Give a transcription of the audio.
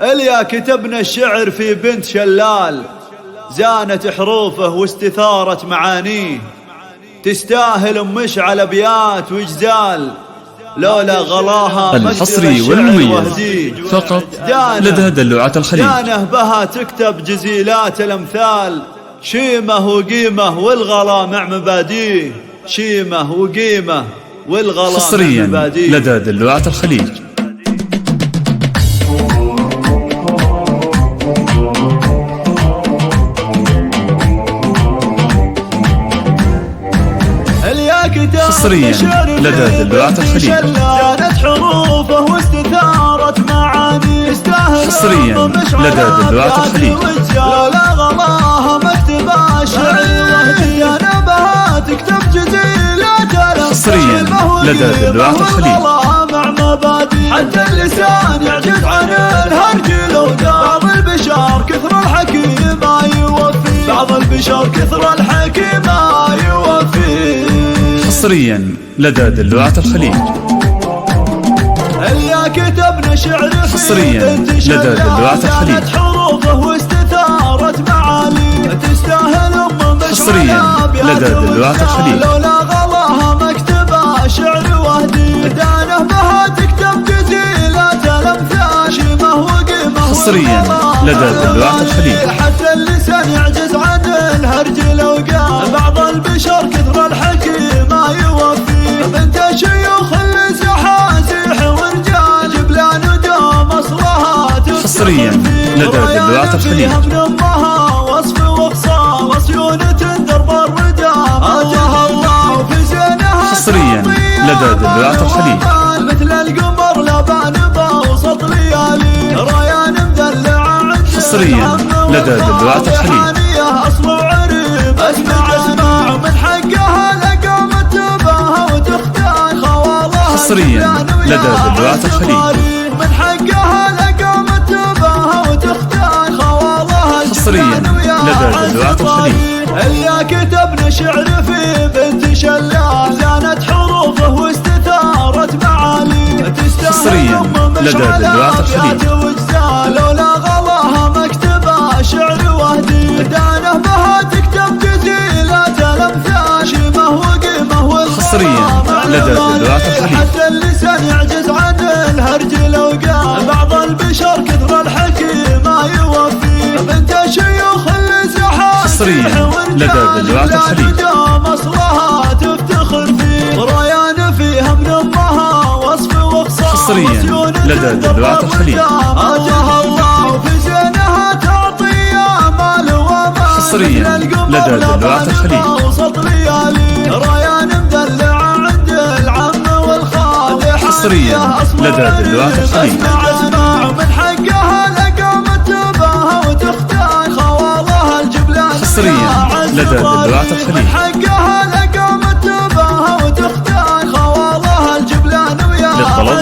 اليا كتبنا الشعر في بنت شلال، زانت حروفه واستثارت معانيه، تستاهل مشعل ابيات وجزال، لولا غلاها الحصري والمميز فقط لدى دلوعة الخليج. دانه بها تكتب جزيلات الامثال، شيمه وقيمه والغلا مع مباديه، شيمه وقيمه والغلا حصريا مع مباديه لدى دلوعة الخليج. حصريا لدى دلوعة الخليج. زانت حروفه واستثارت معانيه، حصريا لدى دلوعة الخليج. لولا غلاها مكتبة شعري، أنا بها تكتب جزيلات حصريا لدى دلوعة الخليج. مع مبادئ حتى اللسان يعجز عن الهرج، لو بعض البشر كثر الحكيم ما يوفي، بعض البشر كثر الحكيم ما يوفي. حصريا لدى دلوعة الخليج. اليا كتبنا شعر حصريا لدى دلوعة الخليج. حروفه واستثارت معالي، تستاهل حصريا لدى دلوعة الخليج. لولا غلاها مكتبة شعر وهدي، دانه بها تكتب جزيلات الامثال، شيمه وقيمه حصريا لدى دلوعة الخليج. حتى اللسان يعجز عن الهرج، لو قال بعض البشر كثر الحكي ما يوفي، بنت شيوخ الزحازيح ورجال جبلان ودوم اصلها تفتخر. حصريا لدى دلوعة الخليج. من امها وصف واقصى وصيون درب الردام، اتاها الله في زينها. حصريا لدى دلوعة الخليج. مثل القمر لبان بوسط ليالي، ريان مدلع. حصريا لدى دلوعة الخليج. اسمع من حقها لقوم تباها وتختار خوالها. حصريا لدى دلوعة الخليج. من حقها لقوم تباها وتختار خوالها. حصريا لدى دلوعة الخليج. اليا كتبنا شعر في بنت شلال، زانت حروفه واستثارت معالي، حصريا لدى دلوعة الخليج. لولا غلاها مكتبة شعر وهدي، دانه بها تكتب جزيلات الامثال، شيمه وقيمه حصريا لدى دلوعة الخليج. حتى اللسان يعجز عن الهرج، لو قال بعض البشر كثر الحكي ما يوفي، بنت شيوخ الزحازيح. حصريا لدى دلوعة الخليج. اصلها تفتخر فيه، ريان فيها من امها وصف واقصى. حصريا لدى دلوعة الخليج. اتاها الله في زينها تعطي مال ومال. حصريا لدى دلوعة الخليج. وسط ليالي، ريان مدلع عند العم والخال. حصريا لدى دلوعة الخليج. اسمع من حقها لقوم تباها وتختار خوالها الجبلان. حصريا لدى دلوعة الخليج. حقها لقوم تباها وتختار خوالها الجبلان. ويا للطلب